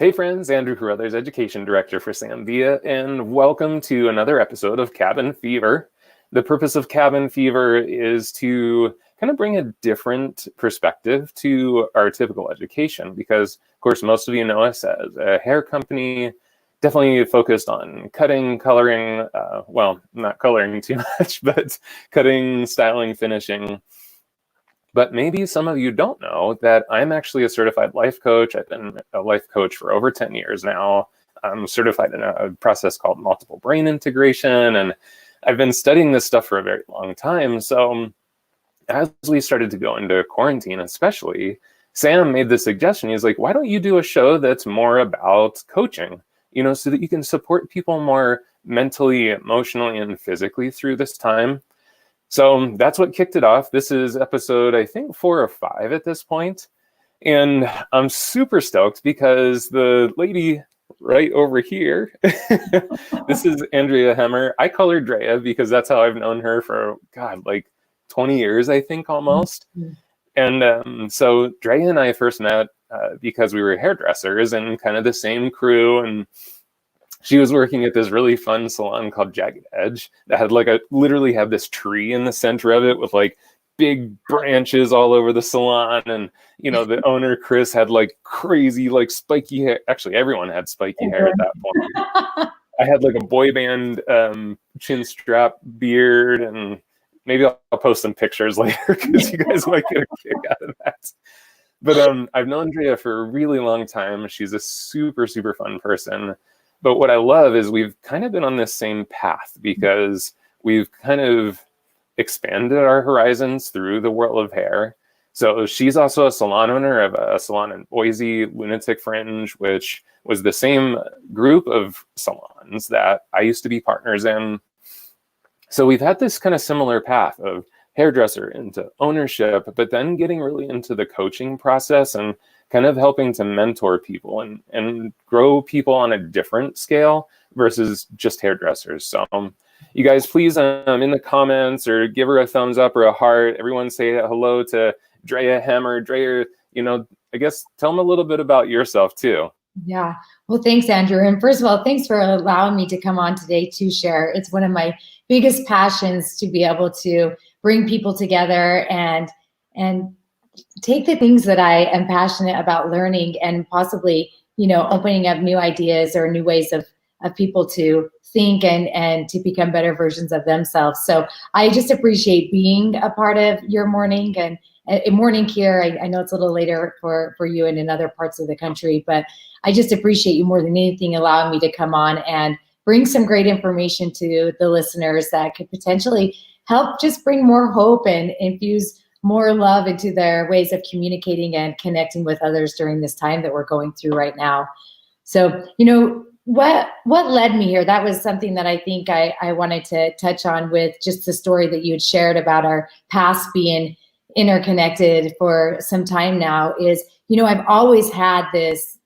Hey friends, Andrew Carruthers, Education Director for Zambia, and welcome to another episode of Cabin Fever. The purpose of Cabin Fever is to kind of bring a different perspective to our typical education because, of course, most of you know us as a hair company, definitely focused on cutting, coloring, well, not coloring too much, but cutting, styling, finishing. But maybe some of you don't know that I'm actually a certified life coach. I've been a life coach for over 10 years now. I'm certified in a process called multiple brain integration, and I've been studying this stuff for a very long time. So as we started to go into quarantine, especially, Sam made the suggestion. He's like, why don't you do a show that's more about coaching, so that you can support people more mentally, emotionally, and physically through this time. So that's what kicked it off. This is episode, I think, 4 or 5 at this point. And I'm super stoked because the lady right over here, this is Andrea Hemmer. I call her Drea because that's how I've known her for, like 20 years, I think, almost. And so Drea and I first met because we were hairdressers and kind of the same crew. And she was working at this really fun salon called Jagged Edge that had literally had this tree in the center of it with big branches all over the salon. And, the owner, Chris, had crazy, spiky hair. Actually, everyone had spiky hair at that point. I had a boy band chin strap beard, and maybe I'll post some pictures later because you guys might get a kick out of that. But I've known Andrea for a really long time. She's a super, super fun person. But what I love is we've kind of been on this same path because we've kind of expanded our horizons through the world of hair. So she's also a salon owner of a salon in Boise, Lunatic Fringe, which was the same group of salons that I used to be partners in. So we've had this kind of similar path of hairdresser into ownership, but then getting really into the coaching process and kind of helping to mentor people and grow people on a different scale versus just hairdressers. So you guys, please in the comments or give her a thumbs up or a heart. Everyone say hello to Drea Hemmer. Drea, I guess tell them a little bit about yourself too. Yeah. Well, thanks, Andrew. And first of all, thanks for allowing me to come on today to share. It's one of my biggest passions to be able to bring people together and take the things that I am passionate about learning and possibly, opening up new ideas or new ways of people to think and to become better versions of themselves. So I just appreciate being a part of your morning and morning here. I know it's a little later for you and in other parts of the country, but I just appreciate you more than anything allowing me to come on and bring some great information to the listeners that could potentially help just bring more hope and infuse more love into their ways of communicating and connecting with others during this time that we're going through right now. So, what led me here? That was something that I think I wanted to touch on with just the story that you had shared about our past being interconnected for some time now is, I've always had this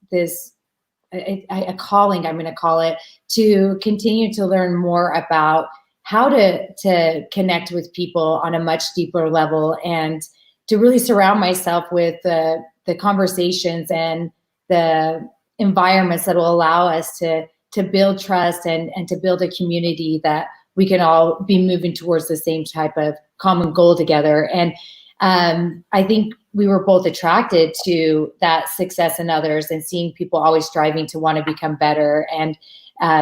a calling, I'm going to call it, to continue to learn more about how to connect with people on a much deeper level and to really surround myself with the conversations and the environments that will allow us to build trust and to build a community that we can all be moving towards the same type of common goal together. And I think we were both attracted to that success in others and seeing people always striving to want to become better. And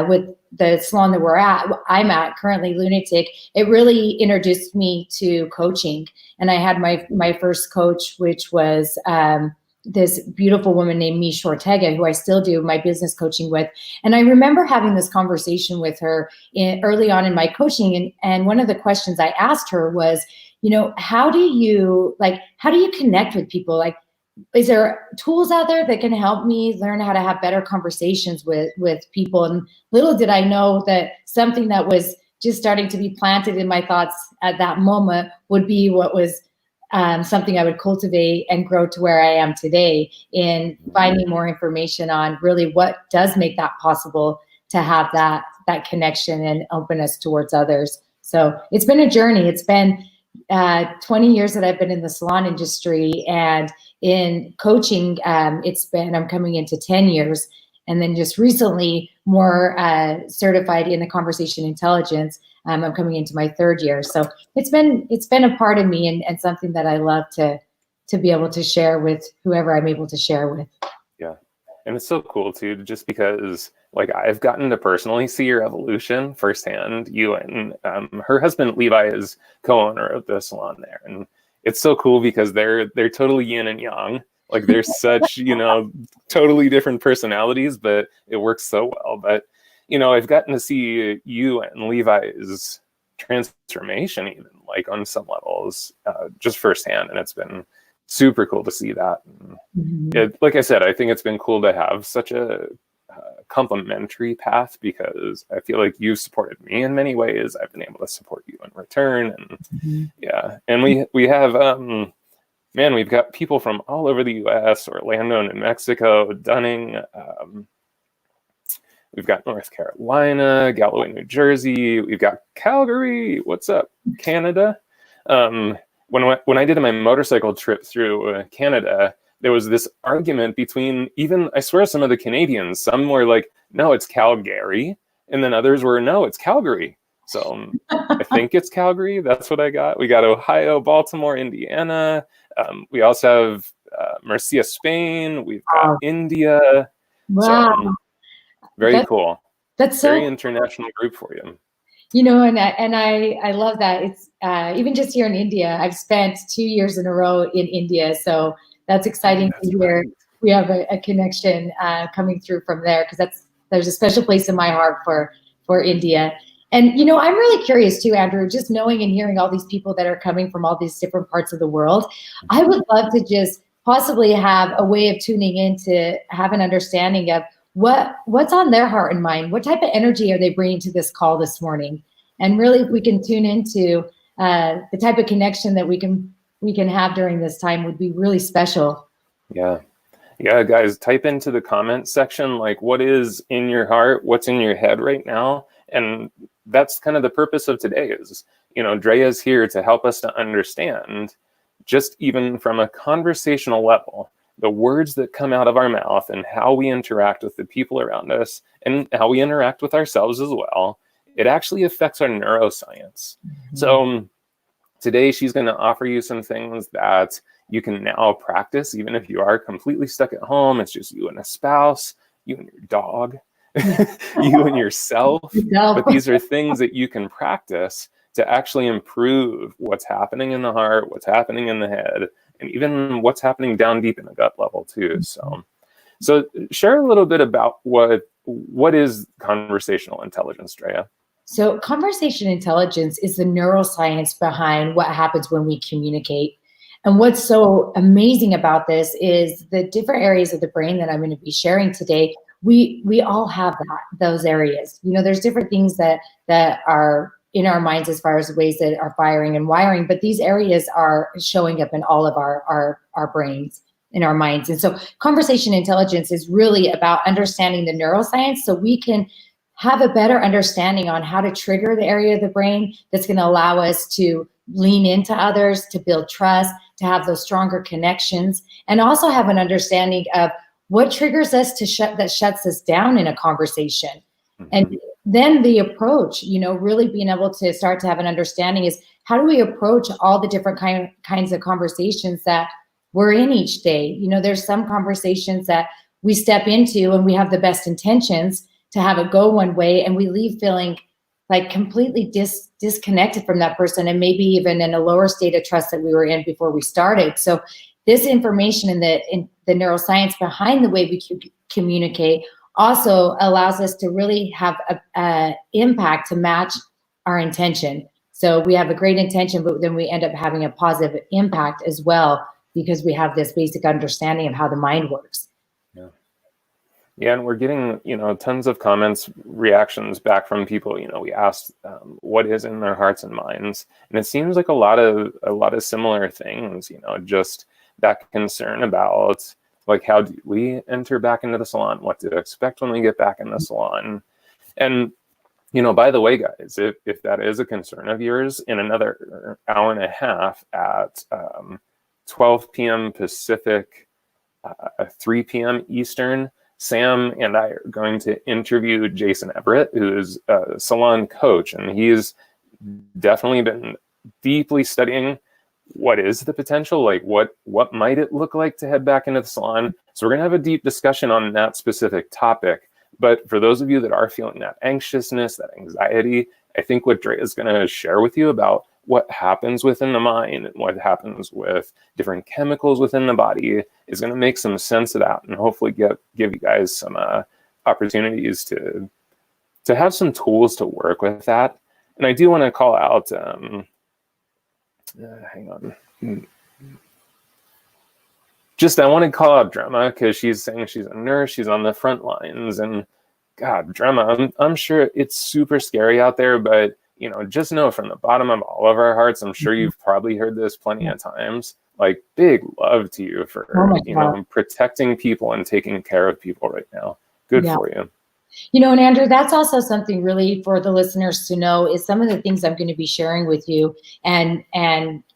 with the salon that I'm at currently, Lunatic, it really introduced me to coaching. And I had my first coach, which was this beautiful woman named Mish Ortega, who I still do my business coaching with. And I remember having this conversation with her early on in my coaching. And one of the questions I asked her was, how do you connect with people? Is there tools out there that can help me learn how to have better conversations with people? And little did I know that something that was just starting to be planted in my thoughts at that moment would be what was something I would cultivate and grow to where I am today in finding more information on really what does make that possible to have that connection and openness towards others. So it's been a journey. It's been 20 years that I've been in the salon industry, and in coaching, I'm coming into 10 years. And then just recently more certified in the conversation intelligence. I'm coming into my 3rd year. So it's been a part of me and something that I love to be able to share with whoever I'm able to share with. Yeah. And it's so cool too, just because like I've gotten to personally see your evolution firsthand. You and her husband Levi is co-owner of the salon there, and it's so cool because they're totally yin and yang. Like they're such totally different personalities, but it works so well. But I've gotten to see you and Levi's transformation, even like on some levels, just firsthand, and it's been super cool to see that. Like I said, I think it's been cool to have such a complementary path, because I feel like you've supported me in many ways. I've been able to support you in return, and and we have we've got people from all over the U.S., Orlando, New Mexico, Dunning. We've got North Carolina, Galloway, New Jersey. We've got Calgary. What's up, Canada? When I did my motorcycle trip through Canada, there was this argument between even, I swear, some of the Canadians. Some were like, no, it's Calgary. And then others were, no, it's Calgary. So I think it's Calgary. That's what I got. We got Ohio, Baltimore, Indiana. We also have Murcia, Spain. We've got India. Wow. So very cool. That's so very international group for you. And I love that. It's even just here in India, I've spent 2 years in a row in India. So that's exciting to hear. Right. We have a connection coming through from there, because there's a special place in my heart for India. And, I'm really curious too, Andrew, just knowing and hearing all these people that are coming from all these different parts of the world. I would love to just possibly have a way of tuning in to have an understanding of what's on their heart and mind. What type of energy are they bringing to this call this morning? And really, if we can tune into the type of connection that we can have during this time, would be really special. Yeah, guys, type into the comment section, like, what is in your heart, what's in your head right now. And that's kind of the purpose of today is, Andrea's here to help us to understand, just even from a conversational level, the words that come out of our mouth and how we interact with the people around us and how we interact with ourselves as well. It actually affects our neuroscience. So today she's going to offer you some things that you can now practice, even if you are completely stuck at home. It's just you and a spouse, you and your dog, you and yourself. But these are things that you can practice to actually improve what's happening in the heart, what's happening in the head, and even what's happening down deep in the gut level too. So share a little bit about what is conversational intelligence, Andrea? So conversation intelligence is the neuroscience behind what happens when we communicate. And what's so amazing about this is the different areas of the brain that I'm going to be sharing today. We all have those areas. There's different things that are in our minds as far as ways that are firing and wiring, but these areas are showing up in all of our brains, in our minds. And so conversation intelligence is really about understanding the neuroscience so we can have a better understanding on how to trigger the area of the brain that's going to allow us to lean into others, to build trust, to have those stronger connections, and also have an understanding of what triggers us that shuts us down in a conversation. And then the approach, really being able to start to have an understanding is, how do we approach all the different kinds of conversations that we're in each day? There's some conversations that we step into and we have the best intentions to have it go one way, and we leave feeling like completely disconnected from that person, and maybe even in a lower state of trust that we were in before we started. So this information in the neuroscience behind the way we communicate also allows us to really have a impact to match our intention. So we have a great intention, but then we end up having a positive impact as well, because we have this basic understanding of how the mind works. Yeah, and we're getting, tons of comments, reactions back from people. We asked what is in their hearts and minds, and it seems like a lot of similar things. Just that concern about, like, how do we enter back into the salon? What to expect when we get back in the salon? And by the way, guys, if that is a concern of yours, in another hour and a half at 12 p.m. Pacific, 3 p.m. Eastern, Sam and I are going to interview Jason Everett, who is a salon coach, and he's definitely been deeply studying what is the potential, like what might it look like to head back into the salon. So we're going to have a deep discussion on that specific topic. But for those of you that are feeling that anxiousness, that anxiety, I think what Dre is going to share with you about what happens within the mind and what happens with different chemicals within the body is going to make some sense of that, and hopefully give you guys some opportunities to have some tools to work with that. And I do want to call out, hang on. I want to call out Drema, because she's saying she's a nurse, she's on the front lines, and God, Drema, I'm sure it's super scary out there, but just know from the bottom of all of our hearts, I'm sure you've probably heard this plenty of times, like, big love to you for, protecting people and taking care of people right now. Good for you. And Andrew, that's also something really for the listeners to know, is some of the things I'm going to be sharing with you, and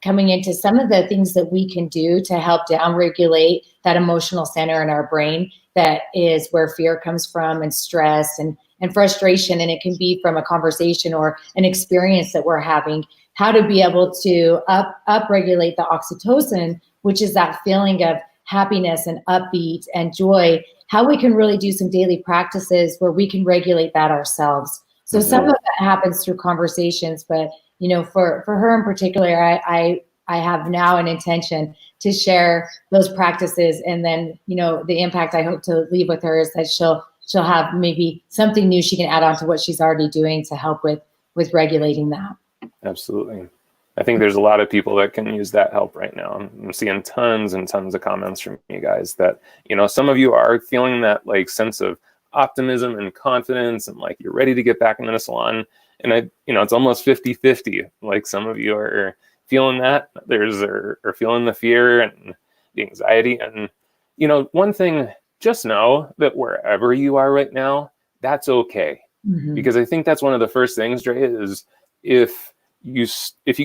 coming into some of the things that we can do to help downregulate that emotional center in our brain, that is where fear comes from, and stress and frustration. And it can be from a conversation or an experience that we're having, how to be able to upregulate the oxytocin, which is that feeling of happiness and upbeat and joy, how we can really do some daily practices where we can regulate that ourselves. So some of that happens through conversations, but for her in particular, I have now an intention to share those practices, and then the impact I hope to leave with her is that she'll have maybe something new she can add on to what she's already doing to help with regulating that. Absolutely. I think there's a lot of people that can use that help right now. I'm seeing tons and tons of comments from you guys that, some of you are feeling that like sense of optimism and confidence, and like you're ready to get back into the salon. And it's almost 50-50. Like some of you are feeling that, others are feeling the fear and the anxiety. And, one thing, just know that wherever you are right now, that's okay. Because I think that's one of the first things, Dre, is if you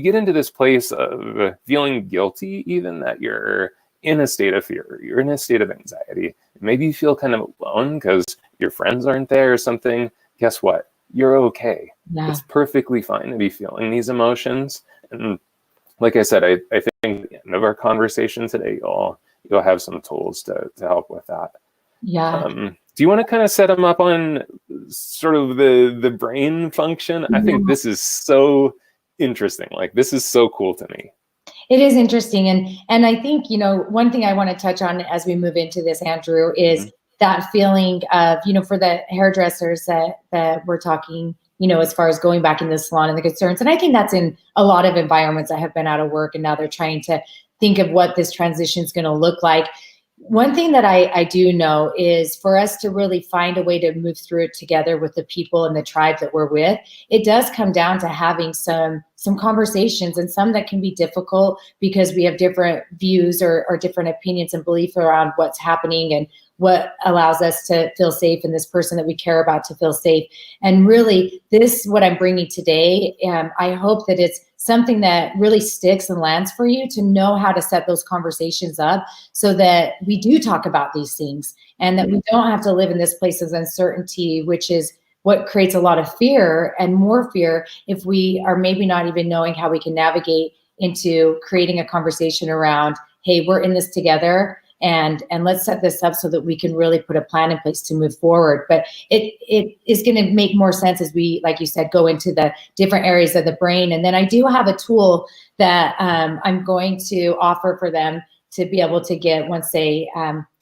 get into this place of feeling guilty, even that you're in a state of fear, you're in a state of anxiety, maybe you feel kind of alone because your friends aren't there or something, guess what? You're okay. Yeah. It's perfectly fine to be feeling these emotions. And like I said, I think at the end of our conversation today, you'll have some tools to help with that. Yeah. Do you want to kind of set them up on sort of the brain function? I think this is so interesting. Like, this is so cool to me. It is interesting. And I think, one thing I want to touch on as we move into this, Andrew, is that feeling of, for the hairdressers that we're talking, as far as going back in the salon and the concerns. And I think that's in a lot of environments that have been out of work, and now they're trying to think of what this transition is going to look like. One thing that I do know is for us to really find a way to move through it together with the people and the tribe that we're with, it does come down to having some conversations, and some that can be difficult because we have different views or different opinions and beliefs around what's happening and what allows us to feel safe, and this person that we care about to feel safe. And really, what I'm bringing today, I hope that it's something that really sticks and lands for you, to know how to set those conversations up so that we do talk about these things, and that we don't have to live in this place of uncertainty, which is what creates a lot of fear, and more fear if we are maybe not even knowing how we can navigate into creating a conversation around, hey, we're in this together, and let's set this up so that we can really put a plan in place to move forward. But it is going to make more sense as we, like you said, go into the different areas of the brain. And then I do have a tool that I'm going to offer for them to be able to get once they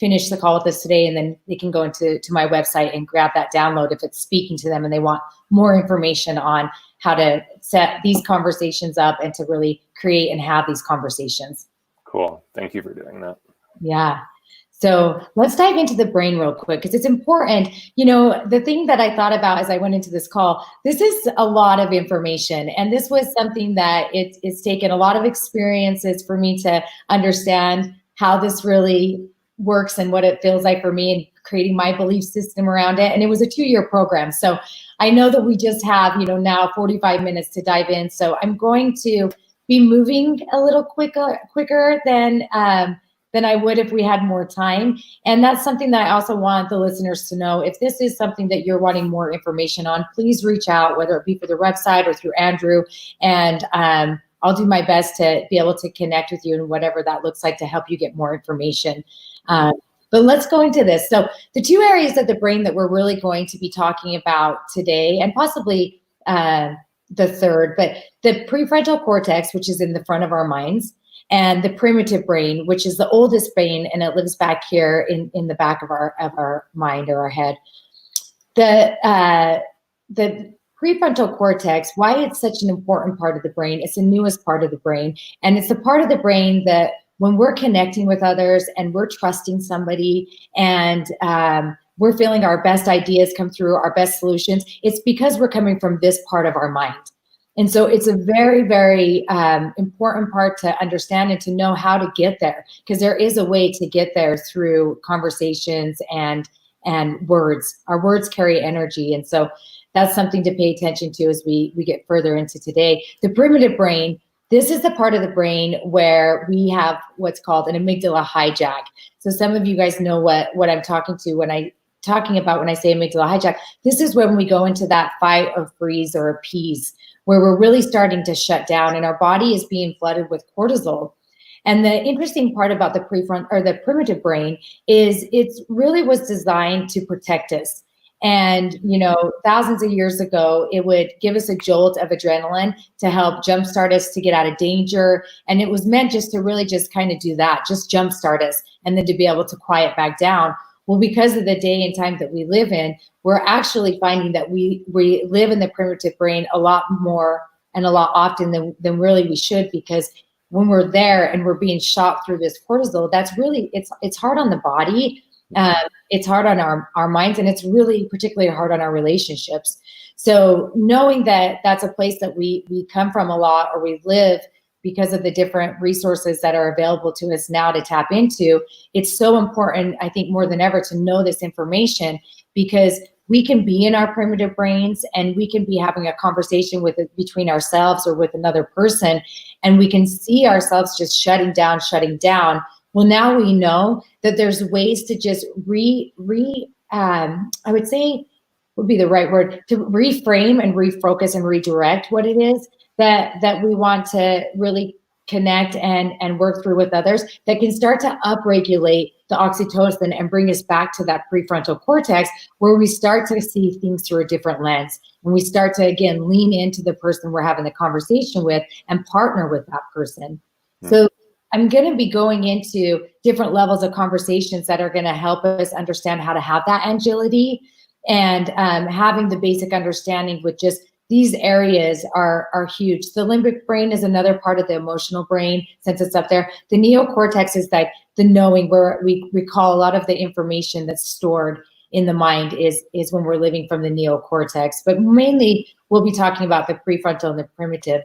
finish the call with us today, and then they can go to my website and grab that download if it's speaking to them and they want more information on how to set these conversations up and to really create and have these conversations. Cool. Thank you for doing that. Yeah. So let's dive into the brain real quick, because it's important. The thing that I thought about as I went into this call, this is a lot of information. And this was something that it's taken a lot of experiences for me to understand how this really works and what it feels like for me, and creating my belief system around it. And it was a 2-year program. So I know that we just have, now 45 minutes to dive in. So I'm going to be moving a little quicker than I would if we had more time. And that's something that I also want the listeners to know. If this is something that you're wanting more information on, please reach out, whether it be for the website or through Andrew. And I'll do my best to be able to connect with you and whatever that looks like to help you get more information. But let's go into this. So the two areas of the brain that we're really going to be talking about today, and possibly the third, but the prefrontal cortex, which is in the front of our minds, and the primitive brain, which is the oldest brain, and it lives back here in the back of our mind or our head. The prefrontal cortex, why it's such an important part of the brain, it's the newest part of the brain, and it's the part of the brain that when we're connecting with others and we're trusting somebody and we're feeling our best ideas come through, our best solutions, it's because we're coming from this part of our mind. And so it's a very, very important part to understand and to know how to get there, because there is a way to get there through conversations and words. Our words carry energy. And so that's something to pay attention to as we get further into today. The primitive brain, this is the part of the brain where we have what's called an amygdala hijack. So some of you guys know what I'm talking about when I say amygdala hijack. This is when we go into that fight or freeze or appease, where we're really starting to shut down and our body is being flooded with cortisol. And the interesting part about the primitive brain is it really was designed to protect us. And, thousands of years ago, it would give us a jolt of adrenaline to help jumpstart us to get out of danger. And it was meant just to really just kind of do that, just jumpstart us, and then to be able to quiet back down. Well, because of the day and time that we live in, we're actually finding that we live in the primitive brain a lot more and a lot often than really we should, because when we're there and we're being shot through this cortisol, that's really, it's hard on the body. It's hard on our minds, and it's really particularly hard on our relationships. So knowing that that's a place that we come from a lot, or we live because of the different resources that are available to us now to tap into, it's so important, I think, more than ever, to know this information, because we can be in our primitive brains and we can be having a conversation between ourselves or with another person, and we can see ourselves just shutting down. Well, now we know that there's ways to just I would say would be the right word, to reframe and refocus and redirect what it is that we want to really connect and work through with others, that can start to upregulate the oxytocin and bring us back to that prefrontal cortex, where we start to see things through a different lens. And we start to, again, lean into the person we're having the conversation with and partner with that person. So I'm going to be going into different levels of conversations that are going to help us understand how to have that agility, and having the basic understanding with just these areas are huge. The limbic brain is another part of the emotional brain, since it's up there. The neocortex is like the knowing, where we recall a lot of the information that's stored in the mind is when we're living from the neocortex. But mainly we'll be talking about the prefrontal and the primitive.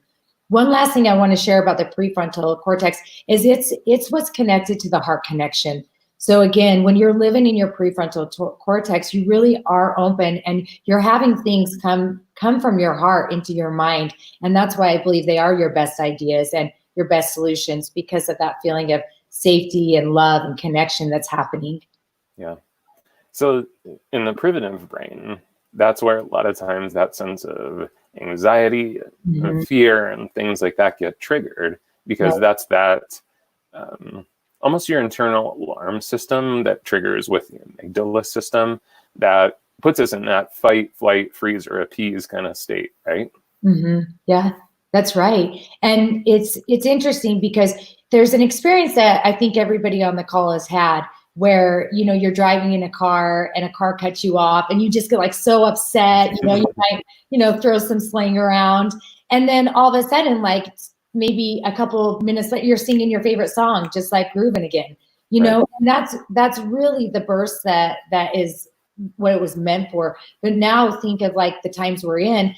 One last thing I want to share about the prefrontal cortex is it's what's connected to the heart connection. So again, when you're living in your prefrontal cortex, you really are open, and you're having things come from your heart into your mind. And that's why I believe they are your best ideas and your best solutions, because of that feeling of safety and love and connection that's happening. Yeah. So in the primitive brain, that's where a lot of times that sense of anxiety, and fear, and things like that get triggered, because that's that almost your internal alarm system that triggers with the amygdala system that puts us in that fight, flight, freeze, or appease kind of state, right? Yeah, that's right. And it's interesting, because there's an experience that I think everybody on the call has had, where, you're driving in a car and a car cuts you off and you just get like so upset, you might, throw some slang around. And then all of a sudden, like maybe a couple minutes later, you're singing your favorite song, just like grooving again, and that's really the burst that is what it was meant for. But now think of like the times we're in,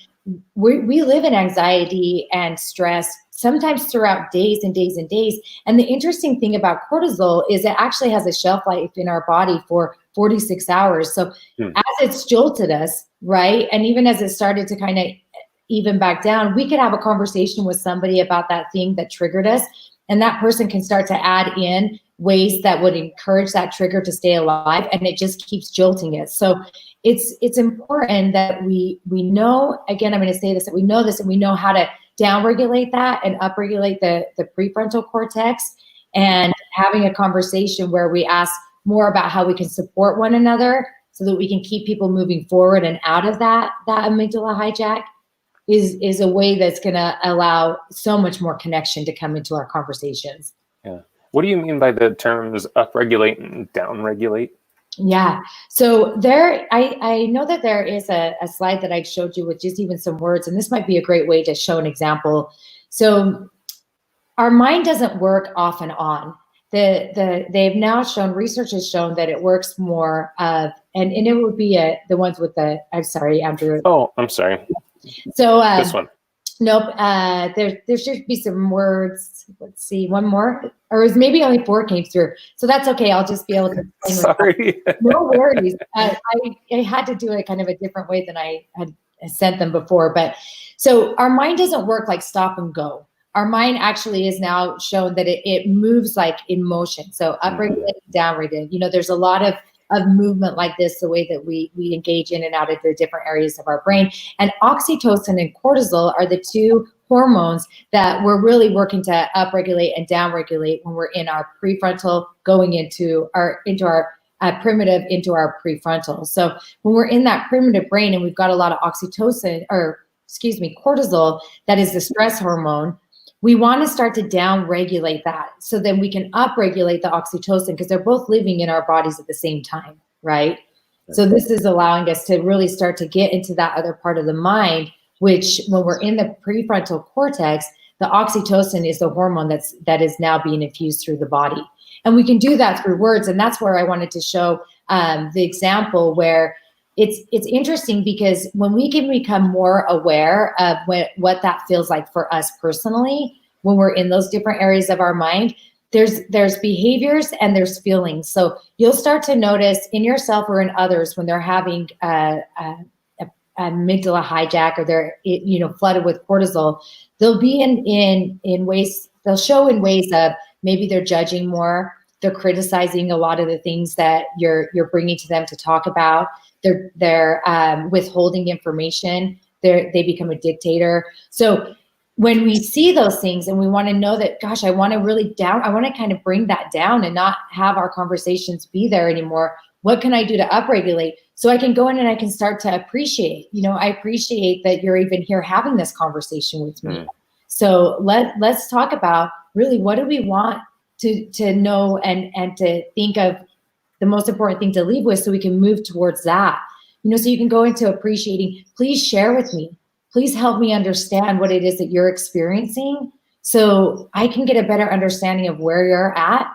we live in anxiety and stress, sometimes throughout days and days and days. And the interesting thing about cortisol is it actually has a shelf life in our body for 46 hours. So as it's jolted us, right, and even as it started to kind of even back down, we could have a conversation with somebody about that thing that triggered us, and that person can start to add in ways that would encourage that trigger to stay alive, and it just keeps jolting us. So it's important that we know, again, I'm going to say this, that we know this, and we know how to downregulate that and upregulate the prefrontal cortex, and having a conversation where we ask more about how we can support one another so that we can keep people moving forward and out of that amygdala hijack is a way that's going to allow so much more connection to come into our conversations. Yeah. What do you mean by the terms upregulate and downregulate? Yeah. So there, I know that there is a slide that I showed you with just even some words, and this might be a great way to show an example. So our mind doesn't work off and on. They've now shown, research has shown that it works more of, and it would be the ones with the, I'm sorry, Andrew. Oh, I'm sorry. So this one. Nope. There should be some words. Let's see, one more, or it was maybe only 4 came through. So that's okay. I'll just be able to explain. Sorry. No worries. I had to do it kind of a different way than I had sent them before. But so our mind doesn't work like stop and go. Our mind actually is now shown that it moves like in motion. So upregulate, downregulate. You know, there's a lot of movement like this, the way that we engage in and out of the different areas of our brain. And oxytocin and cortisol are the 2 hormones that we're really working to upregulate and downregulate when we're in our prefrontal, going into our primitive, into our prefrontal. So when we're in that primitive brain and we've got a lot of cortisol, that is the stress hormone, we want to start to down-regulate that so then we can upregulate the oxytocin, because they're both living in our bodies at the same time, right? So this is allowing us to really start to get into that other part of the mind, which when we're in the prefrontal cortex, the oxytocin is the hormone that is now being infused through the body. And we can do that through words. And that's where I wanted to show the example where it's interesting, because when we can become more aware of what that feels like for us personally, when we're in those different areas of our mind, there's behaviors and there's feelings. So you'll start to notice in yourself or in others when they're having a amygdala hijack, or they're flooded with cortisol, they'll be in ways, they'll show in ways of maybe they're judging more, they're criticizing a lot of the things that you're bringing to them to talk about. They're withholding information. They become a dictator. So when we see those things and we want to know that, gosh, I want to kind of bring that down and not have our conversations be there anymore. What can I do to upregulate? So I can go in and I can start to appreciate, I appreciate that you're even here having this conversation with me. So let's talk about really, what do we want to know and to think of the most important thing to leave with, so we can move towards that. So you can go into appreciating, please share with me. Please help me understand what it is that you're experiencing, so I can get a better understanding of where you're at,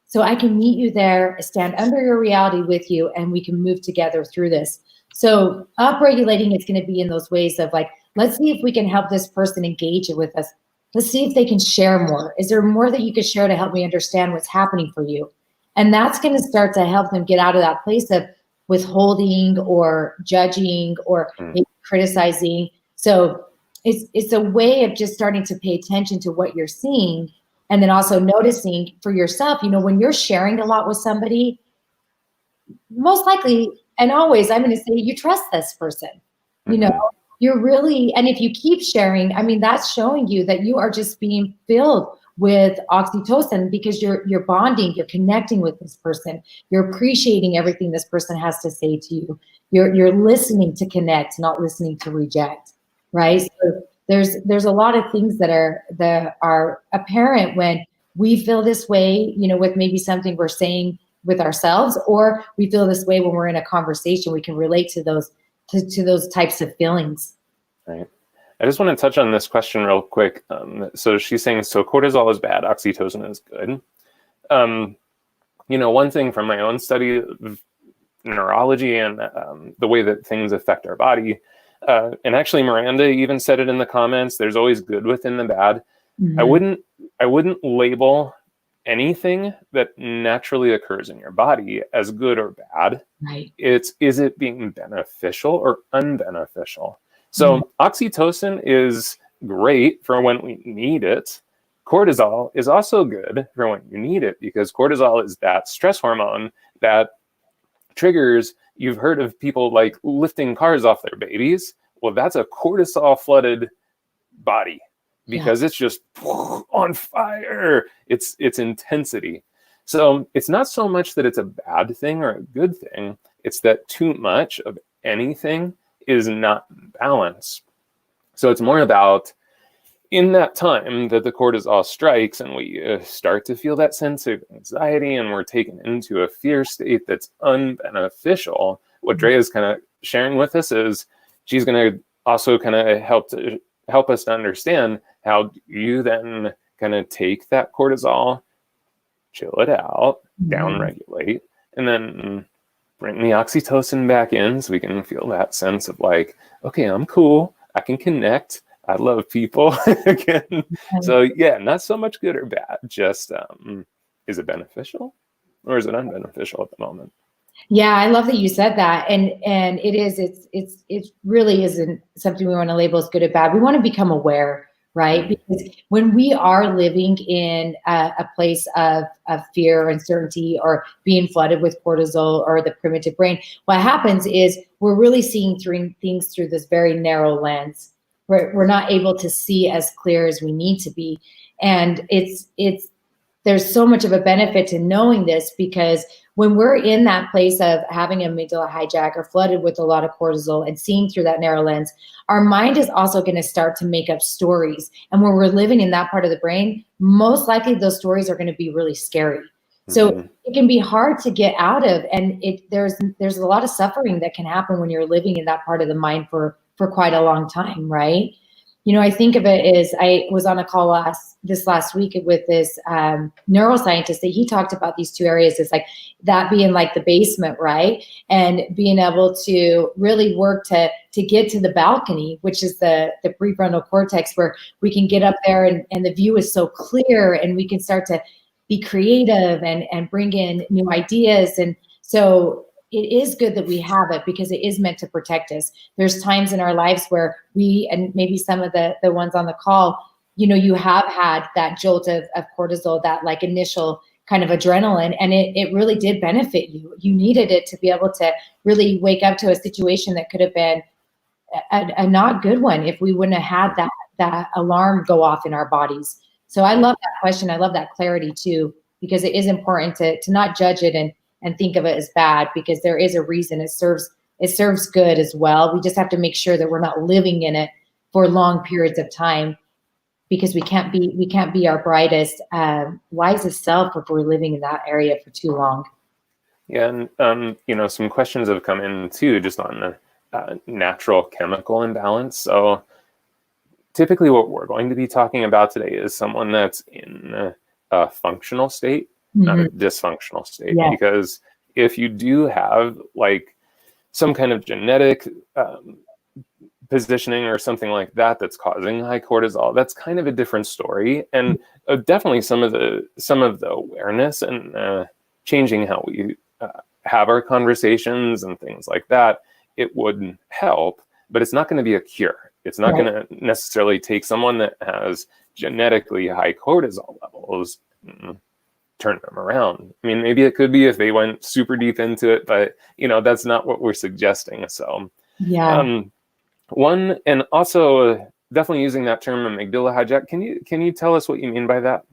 so I can meet you there, stand under your reality with you, and we can move together through this. So upregulating is going to be in those ways of like, let's see if we can help this person engage it with us. Let's see if they can share more. Is there more that you could share to help me understand what's happening for you? And that's going to start to help them get out of that place of withholding or judging or maybe criticizing. So it's a way of just starting to pay attention to what you're seeing, and then also noticing for yourself, when you're sharing a lot with somebody, most likely and always, I'm going to say, you trust this person. You're really, and if you keep sharing, that's showing you that you are just being filled with oxytocin, because you're bonding, you're connecting with this person, you're appreciating everything this person has to say to you. You're listening to connect, not listening to reject, right? So there's a lot of things that are apparent when we feel this way, with maybe something we're saying with ourselves, or we feel this way when we're in a conversation. We can relate to those types of feelings. Right. I just want to touch on this question real quick. So she's saying, so cortisol is bad, oxytocin is good. One thing from my own study of neurology and the way that things affect our body, and actually Miranda even said it in the comments, there's always good within the bad. I wouldn't label anything that naturally occurs in your body as good or bad. Right. Is it being beneficial or unbeneficial? So oxytocin is great for when we need it. Cortisol is also good for when you need it, because cortisol is that stress hormone that triggers, you've heard of people like lifting cars off their babies. Well, that's a cortisol flooded body, because it's just on fire. It's intensity. So it's not so much that it's a bad thing or a good thing. It's that too much of anything is not balance. So it's more about, in that time that the cortisol strikes and we start to feel that sense of anxiety and we're taken into a fear state that's unbeneficial, what Drea is kind of sharing with us is she's going to also kind of help us to understand how you then kind of take that cortisol, chill it out, down regulate, and then bring the oxytocin back in so we can feel that sense of like, okay, I'm cool, I can connect, I love people again. So yeah, not so much good or bad, just is it beneficial or is it unbeneficial at the moment? Yeah, I love that you said that. And it really isn't something we want to label as good or bad. We want to become aware, right? Because when we are living in a place of fear or uncertainty or being flooded with cortisol or the primitive brain, what happens is we're really seeing things through this very narrow lens. We're not able to see as clear as we need to be. And there's so much of a benefit to knowing this, because when we're in that place of having amygdala hijack or flooded with a lot of cortisol and seeing through that narrow lens, our mind is also going to start to make up stories. And when we're living in that part of the brain, most likely those stories are going to be really scary. So it can be hard to get out of, and there's a lot of suffering that can happen when you're living in that part of the mind for quite a long time, right? You know, I think of it as, I was on a call this last week with this neuroscientist that he talked about these two areas. It's like that being like the basement, right? And being able to really work to get to the balcony, which is the prefrontal cortex, where we can get up there and the view is so clear and we can start to be creative and bring in new ideas. And so it is good that we have it, because it is meant to protect us. There's times in our lives where we, and maybe some of the ones on the call, you know, you have had that jolt of cortisol, that like initial kind of adrenaline, and it really did benefit you. You needed it to be able to really wake up to a situation that could have been a not good one if we wouldn't have had that alarm go off in our bodies. So I love that question. I love that clarity too, because it is important to not judge it and think of it as bad, because there is a reason. It serves good as well. We just have to make sure that we're not living in it for long periods of time, because we can't be our brightest, wisest self if we're living in that area for too long. Yeah, and you know, some questions have come in too, just on the natural chemical imbalance. So typically what we're going to be talking about today is someone that's in a functional state, not a dysfunctional state. Because if you do have like some kind of genetic positioning or something like that that's causing high cortisol, that's kind of a different story. And definitely some of the awareness and changing how we have our conversations and things like that, it would help, but it's not going to be a cure. It's not going to necessarily take someone that has genetically high cortisol levels, turn them around. I mean, maybe it could be if they went super deep into it, but you know, that's not what we're suggesting. So one, and also definitely using that term amygdala hijack. Can you tell us what you mean by that?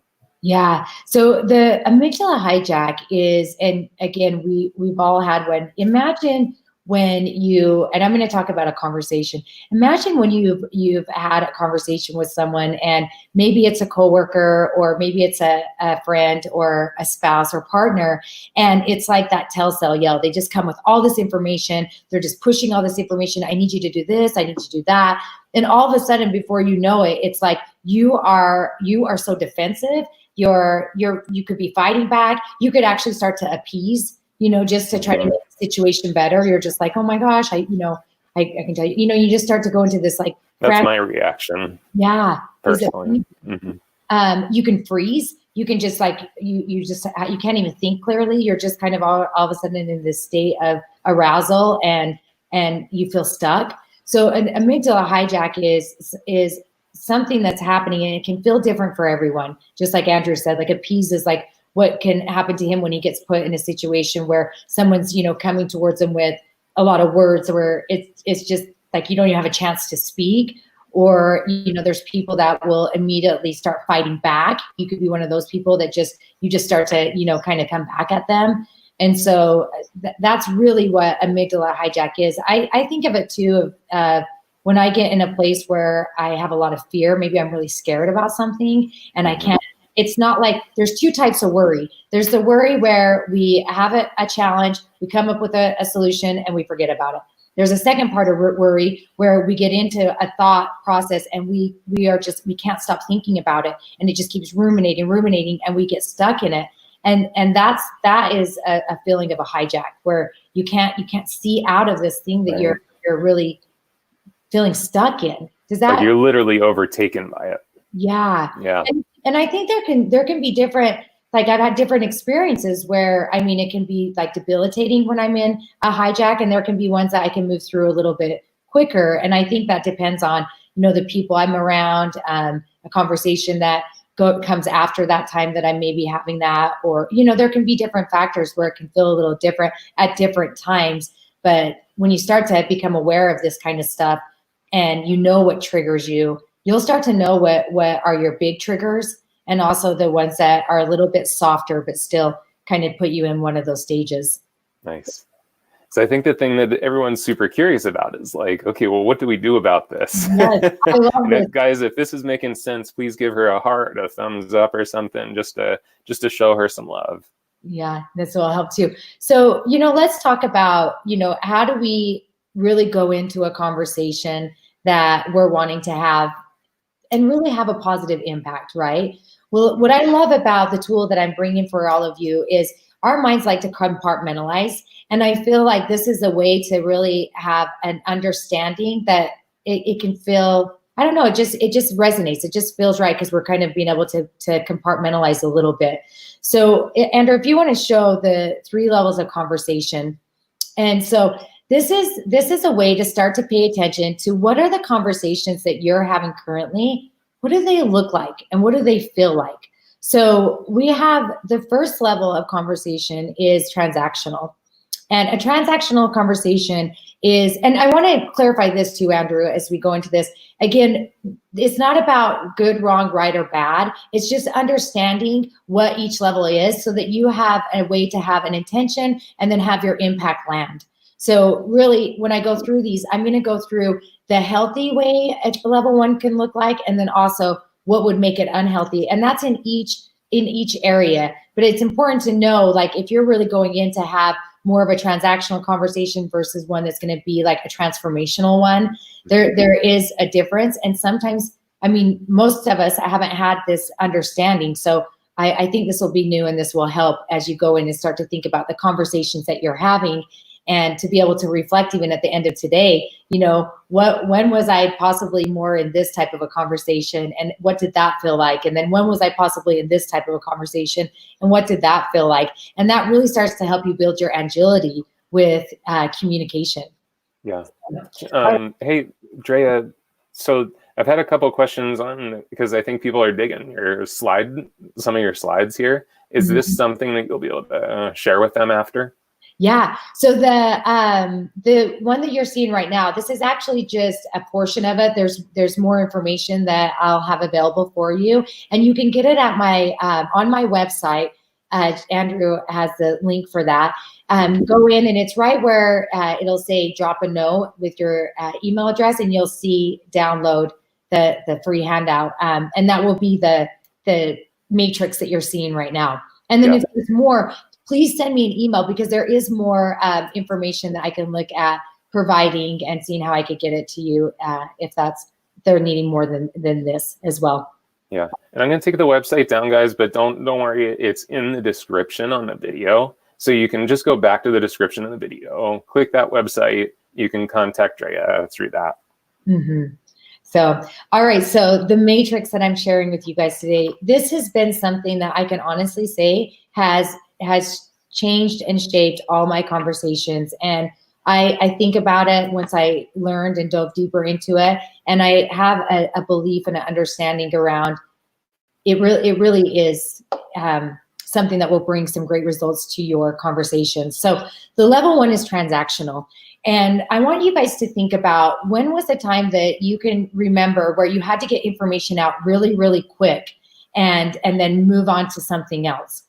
Yeah. So the amygdala hijack is, and again, we've all had one. Imagine when you, and I'm going to talk about a conversation. Imagine when you've had a conversation with someone, and maybe it's a coworker, or maybe it's a friend or a spouse or partner, and it's like that telltale yell. They just come with all this information. They're just pushing all this information. I need you to do this. I need you to do that. And all of a sudden, before you know it, it's like you are so defensive. You could be fighting back. You could actually start to appease, just to try to make the situation better. You're just like, oh my gosh, I can tell you, you just start to go into this like. That's my reaction. Yeah. Personally. You can freeze. You can just like, you can't even think clearly. You're just kind of all of a sudden in this state of arousal and you feel stuck. So an amygdala hijack is something that's happening, and it can feel different for everyone. Just like Andrew said, like appease is like what can happen to him when he gets put in a situation where someone's, coming towards him with a lot of words, where it's just like you don't even have a chance to speak. Or, there's people that will immediately start fighting back. You could be one of those people that you just start to, kind of come back at them. And so that's really what amygdala hijack is. I think of it too, when I get in a place where I have a lot of fear, maybe I'm really scared about something and I can't, it's not like, there's two types of worry. There's the worry where we have a challenge, we come up with a solution and we forget about it. There's a second part of worry where we get into a thought process and we can't stop thinking about it, and it just keeps ruminating, and we get stuck in it. And that is a feeling of a hijack, where you can't see out of this thing that you're really feeling stuck in. Does that? Like you're literally overtaken by it. Yeah. Yeah. And I think there can be different. Like I've had different experiences where, it can be like debilitating when I'm in a hijack, and there can be ones that I can move through a little bit quicker. And I think that depends on, the people I'm around, a conversation that comes after that time that I may be having that, or, there can be different factors where it can feel a little different at different times. But when you start to become aware of this kind of stuff and what triggers you, you'll start to know what are your big triggers, and also the ones that are a little bit softer, but still kind of put you in one of those stages. Nice. So I think the thing that everyone's super curious about is like, okay, well, what do we do about this? Yes, I love it. Guys, if this is making sense, please give her a heart, a thumbs up or something, just to show her some love. Yeah, this will help too. So, let's talk about, how do we really go into a conversation that we're wanting to have and really have a positive impact, right? Well, what I love about the tool that I'm bringing for all of you is our minds like to compartmentalize. And I feel like this is a way to really have an understanding that it can feel, I don't know, it just resonates. It just feels right because we're kind of being able to compartmentalize a little bit. So, Andrew, if you want to show the 3 levels of conversation. And so this is a way to start to pay attention to what are the conversations that you're having currently. What do they look like and what do they feel like? So we have the first level of conversation is transactional. And a transactional conversation is, and I want to clarify this too, Andrew, as we go into this. Again, it's not about good, wrong, right, or bad. It's just understanding what each level is so that you have a way to have an intention and then have your impact land. So really, when I go through these, I'm going to go through the healthy way level 1 can look like, and then also what would make it unhealthy. And that's in each area. But it's important to know, like, if you're really going in to have more of a transactional conversation versus one that's going to be like a transformational one, there is a difference. And sometimes, most of us haven't had this understanding. So I think this will be new, and this will help as you go in and start to think about the conversations that you're having, and to be able to reflect even at the end of today, when was I possibly more in this type of a conversation, and what did that feel like? And then when was I possibly in this type of a conversation, and what did that feel like? And that really starts to help you build your agility with communication. Yeah. Hey, Andrea, so I've had a couple of questions on, because I think people are digging some of your slides here. Is this something that you'll be able to share with them after? Yeah. So the one that you're seeing right now, this is actually just a portion of it. There's more information that I'll have available for you, and you can get it at my on my website. Andrew has the link for that. Go in, and it's right where it'll say drop a note with your email address, and you'll see download the free handout, and that will be the matrix that you're seeing right now. And then if there's more, please send me an email, because there is more information that I can look at providing and seeing how I could get it to you if they're needing more than this as well. Yeah, and I'm going to take the website down, guys, but don't worry, it's in the description on the video. So you can just go back to the description of the video, click that website, you can contact Andrea through that. Mm-hmm. So, all right. So the matrix that I'm sharing with you guys today, this has been something that I can honestly say has changed and shaped all my conversations. And I think about it once I learned and dove deeper into it. And I have a belief and an understanding around it. It really is something that will bring some great results to your conversations. So the level 1 is transactional. And I want you guys to think about, when was the time that you can remember where you had to get information out really, really quick and then move on to something else?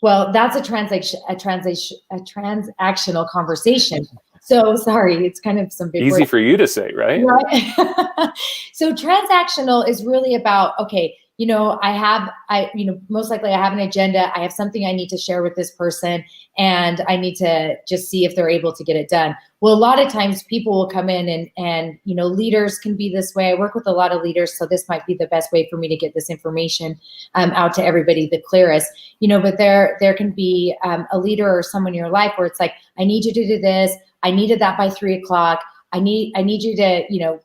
Well, that's a transactional conversation. So sorry, it's kind of some big Easy words. for you to say, right? Right. So transactional is really about, okay, most likely I have an agenda. I have something I need to share with this person, and I need to just see if they're able to get it done. Well, a lot of times people will come in and leaders can be this way. I work with a lot of leaders, so this might be the best way for me to get this information out to everybody the clearest. But there can be a leader or someone in your life where it's like, I need you to do this. I needed that by 3:00. I need you to,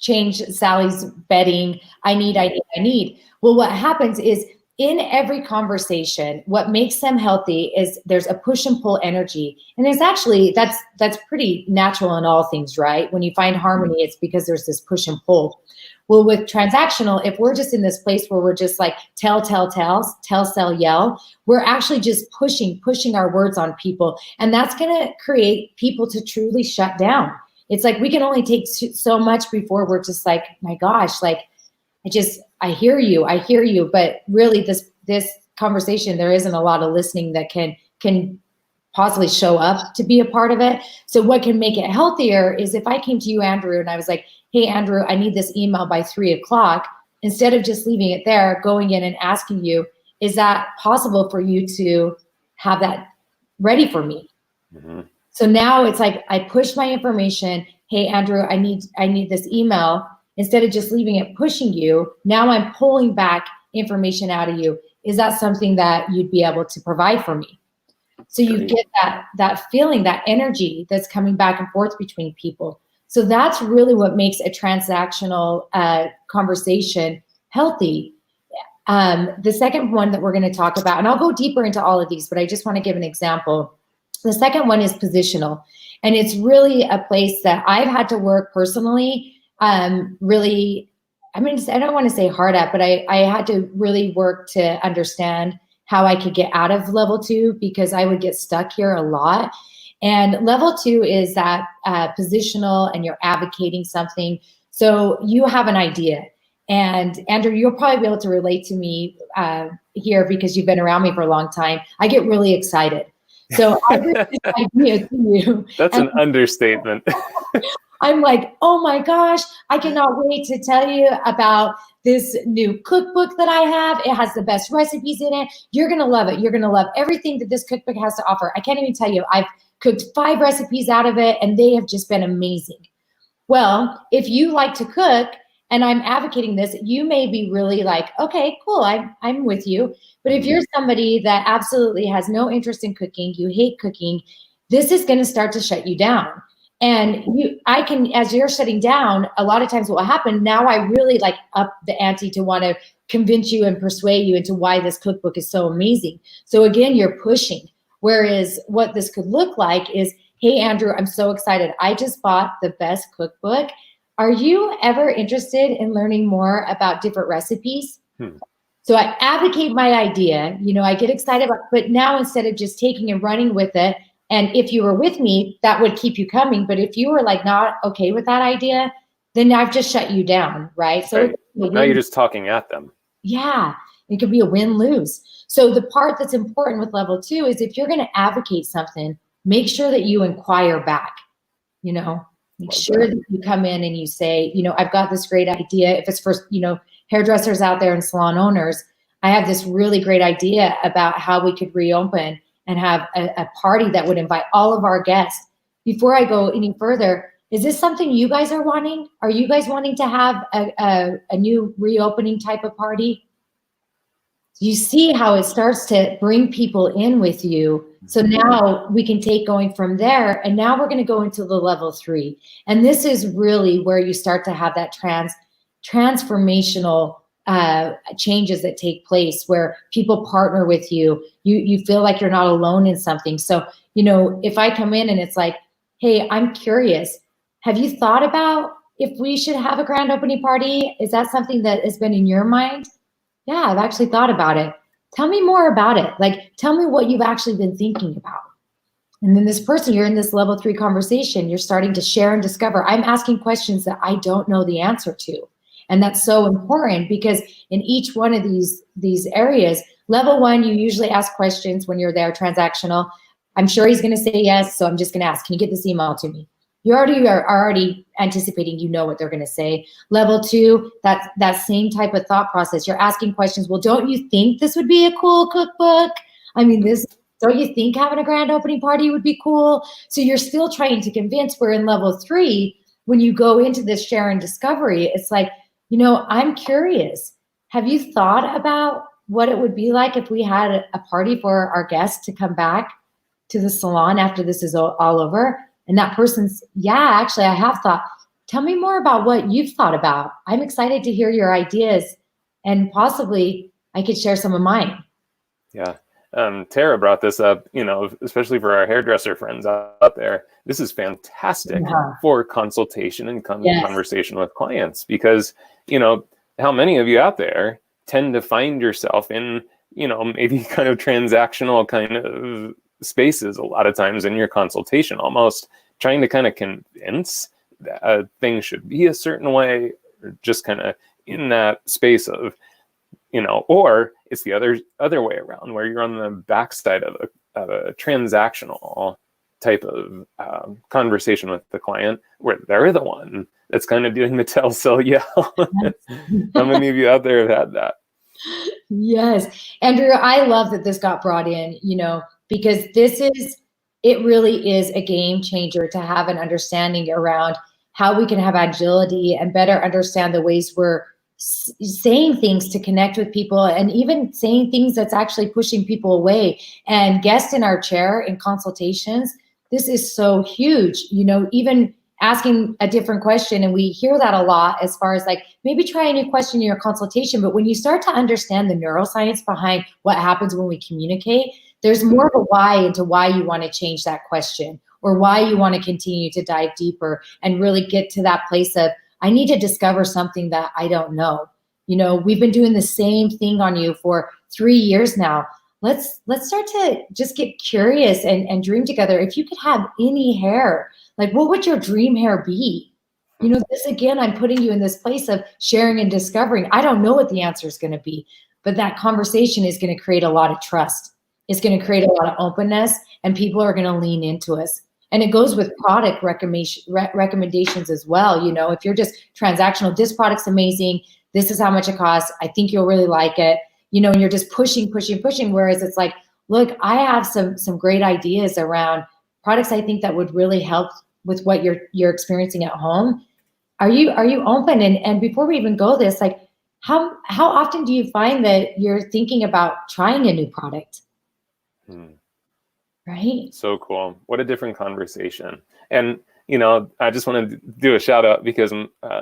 change Sally's bedding. I need. Well, what happens is, in every conversation, what makes them healthy is there's a push and pull energy. And it's actually, that's pretty natural in all things, right? When you find harmony, it's because there's this push and pull. Well, with transactional, if we're just in this place where we're just like tell, sell, yell, we're actually just pushing our words on people. And that's going to create people to truly shut down. It's like we can only take so much before we're just like, my gosh, like, I hear you. But really this conversation, there isn't a lot of listening that can possibly show up to be a part of it. So what can make it healthier is if I came to you, Andrew, and I was like, hey, Andrew, I need this email by 3:00. Instead of just leaving it there, going in and asking you, is that possible for you to have that ready for me? Mm-hmm. So now it's like I push my information. Hey, Andrew, I need this email. Instead of just leaving it pushing you, now I'm pulling back information out of you. Is that something that you'd be able to provide for me? So you get that feeling, that energy that's coming back and forth between people. So that's really what makes a transactional conversation healthy. The second one that we're going to talk about, and I'll go deeper into all of these, but I just want to give an example. The second one is positional. And it's really a place that I've had to work personally, really, I don't want to say hard at, but I had to really work to understand how I could get out of level 2, because I would get stuck here a lot. And level 2 is that positional, and you're advocating something. So you have an idea. And Andrew, you'll probably be able to relate to me here because you've been around me for a long time. I get really excited. So I bring this idea to you. That's an understatement. I'm like, oh my gosh, I cannot wait to tell you about this new cookbook that I have. It has the best recipes in it. You're going to love it. You're going to love everything that this cookbook has to offer. I can't even tell you. I've cooked 5 recipes out of it, and they have just been amazing. Well, if you like to cook and I'm advocating this, you may be really like, okay, cool, I'm with you. But if you're somebody that absolutely has no interest in cooking, you hate cooking, this is going to start to shut you down. And as you're shutting down, a lot of times what will happen, now I really like up the ante to want to convince you and persuade you into why this cookbook is so amazing. So again, you're pushing. Whereas what this could look like is, hey, Andrew, I'm so excited. I just bought the best cookbook. Are you ever interested in learning more about different recipes? So I advocate my idea, I get excited about, but now instead of just taking and running with it, and if you were with me, that would keep you coming. But if you were like not okay with that idea, then I've just shut you down, right? So now you're just talking at them. Yeah, it could be a win-lose. So the part that's important with level 2 is if you're going to advocate something, make sure that you inquire back, make sure that you come in and you say, I've got this great idea. If it's for, hairdressers out there and salon owners, I have this really great idea about how we could reopen and have a party that would invite all of our guests. Before I go any further, is this something you guys are wanting? Are you guys wanting to have a new reopening type of party? You see how it starts to bring people in with you. So now we can take going from there. And now we're going to go into the level 3. And this is really where you start to have that transformational changes that take place, where people partner with you. You feel like you're not alone in something. So, if I come in and it's like, hey, I'm curious. Have you thought about if we should have a grand opening party? Is that something that has been in your mind? Yeah, I've actually thought about it. Tell me more about it. Like, tell me what you've actually been thinking about. And then this person, you're in this level 3 conversation, you're starting to share and discover. I'm asking questions that I don't know the answer to. And that's so important because in each one of these areas, level 1, you usually ask questions when you're there, transactional. I'm sure he's going to say yes, so I'm just going to ask, can you get this email to me? You already are already anticipating, you know what they're going to say. Level 2, that same type of thought process. You're asking questions. Well, don't you think this would be a cool cookbook? I mean, don't you think having a grand opening party would be cool? So you're still trying to convince. Where in level 3, when you go into this share and discovery, it's like, I'm curious. Have you thought about what it would be like if we had a party for our guests to come back to the salon after this is all over? And that person's, yeah, actually, I have thought. Tell me more about what you've thought about. I'm excited to hear your ideas, and possibly I could share some of mine. Yeah. Tara brought this up, especially for our hairdresser friends out there. This is fantastic for consultation and conversation with clients, because, how many of you out there tend to find yourself in, maybe kind of transactional kind of spaces a lot of times in your consultation, almost trying to kind of convince that things should be a certain way, or just kind of in that space of, or it's the other way around, where you're on the backside of a transactional type of conversation with the client, where they're the one that's kind of doing the tell, sell, yell. How many of you out there have had that? Yes. Andrea, I love that this got brought in, because it really is a game changer to have an understanding around how we can have agility and better understand the ways we're saying things to connect with people, and even saying things that's actually pushing people away. And guest in our chair in consultations, this is so huge, even asking a different question. And we hear that a lot, as far as like, maybe try a new question in your consultation. But when you start to understand the neuroscience behind what happens when we communicate, there's more of a why into why you want to change that question, or why you want to continue to dive deeper and really get to that place of, I need to discover something that I don't know. We've been doing the same thing on you for 3 years now. Let's start to just get curious and dream together. If you could have any hair, like, what would your dream hair be? This again, I'm putting you in this place of sharing and discovering. I don't know what the answer is going to be, but that conversation is going to create a lot of trust. It's going to create a lot of openness, and people are going to lean into us. And it goes with product recommendations as well. If you're just transactional, this product's amazing, this is how much it costs, I think you'll really like it, and you're just pushing. Whereas it's like, look, I have some great ideas around products I think that would really help with what you're experiencing at home. Are you open? And before we even go this, like, how often do you find that you're thinking about trying a new product? Right. So cool. What a different conversation. And, I just want to do a shout out, because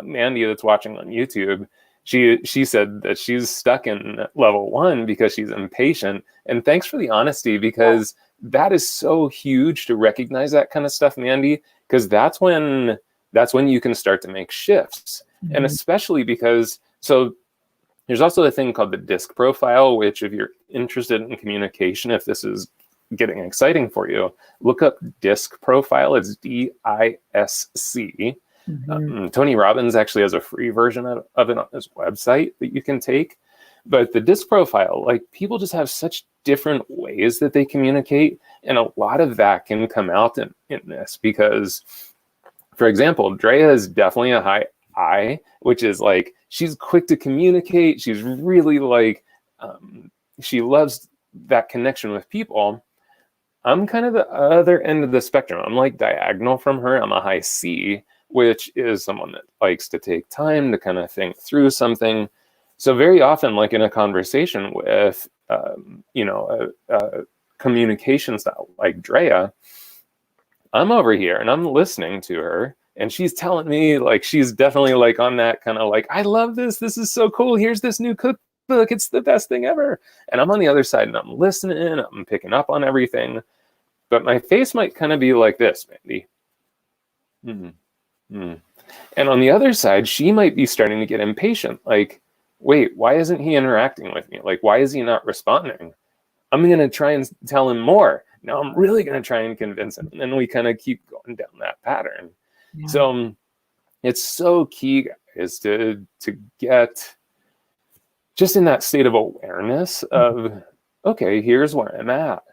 Mandy, that's watching on YouTube, she said that she's stuck in level 1 because she's impatient. And thanks for the honesty, because that is so huge to recognize that kind of stuff, Mandy, because that's when you can start to make shifts. Mm-hmm. And especially because, so there's also a thing called the DISC profile, which, if you're interested in communication, if this is getting exciting for you, look up DISC profile. It's DISC. Mm-hmm. Tony Robbins actually has a free version of it on his website that you can take. But the DISC profile, like, people just have such different ways that they communicate, and a lot of that can come out in this, because, for example, Drea is definitely a high I, which is like, she's quick to communicate. She's really like, she loves that connection with people. I'm kind of the other end of the spectrum. I'm like diagonal from her. I'm a high C, which is someone that likes to take time to kind of think through something. So very often, like in a conversation with, a communication style like Drea, I'm over here and I'm listening to her, and she's telling me, like, she's definitely like on that kind of like, I love this. This is so cool. Here's this new cookbook. It's the best thing ever. And I'm on the other side and I'm listening. I'm picking up on everything. But my face might kind of be like this, Mandy. Mm, mm. And on the other side, she might be starting to get impatient. Like, wait, why isn't he interacting with me? Like, why is he not responding? I'm going to try and tell him more. Now I'm really going to try and convince him. And then we kind of keep going down that pattern. Yeah. So it's so key, guys, to get just in that state of awareness of, okay, here's where I'm at.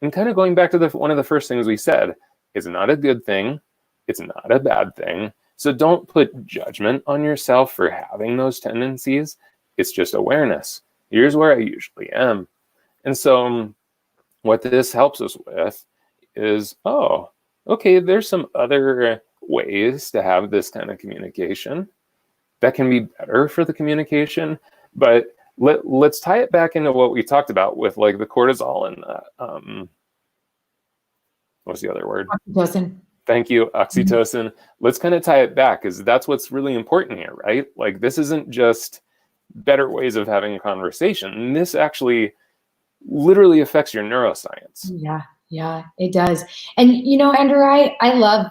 And kind of going back to one of the first things we said, it's not a good thing. It's not a bad thing. So don't put judgment on yourself for having those tendencies. It's just awareness. Here's where I usually am. And so what this helps us with is, oh, okay, there's some other ways to have this kind of communication that can be better for the communication. But let's tie it back into what we talked about with like the cortisol and what's the other word? Oxytocin. Thank you, oxytocin. Let's kind of tie it back, because that's what's really important here, right? Like, this isn't just better ways of having a conversation. This actually literally affects your neuroscience. Yeah, it does. And Andrea, I love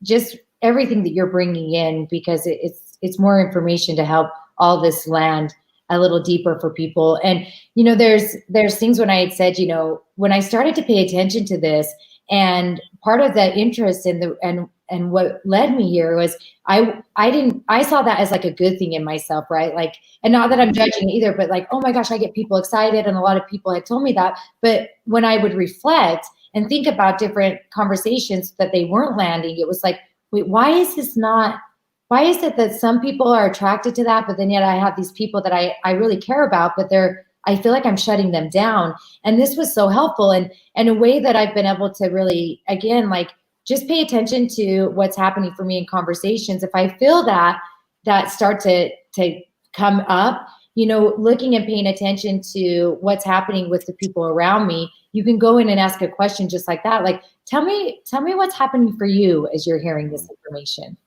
just everything that you're bringing in, because it's more information to help all this land a little deeper for people. And there's things when I had said, when I started to pay attention to this, and part of the interest in and what led me here was I saw that as like a good thing in myself, right? Like, and not that I'm judging either, but like, oh my gosh, I get people excited. And a lot of people had told me that. But when I would reflect and think about different conversations that they weren't landing, it was like, wait, why is it that some people are attracted to that, but then yet I have these people that I really care about, but I feel like I'm shutting them down. And this was so helpful. And a way that I've been able to really, again, like, just pay attention to what's happening for me in conversations. If I feel that start to come up, looking and paying attention to what's happening with the people around me, you can go in and ask a question just like that. Like, tell me what's happening for you as you're hearing this information.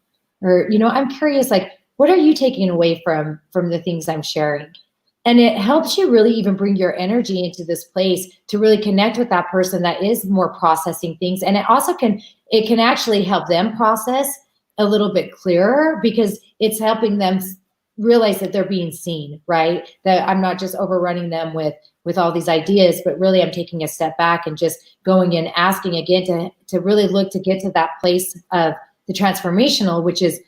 Or, I'm curious, like, what are you taking away from the things I'm sharing? And it helps you really even bring your energy into this place to really connect with that person that is more processing things. And it also can actually help them process a little bit clearer, because it's helping them realize that they're being seen, right? That I'm not just overrunning them with all these ideas, but really I'm taking a step back and just going in, asking again to really look to get to that place of the transformational, which is,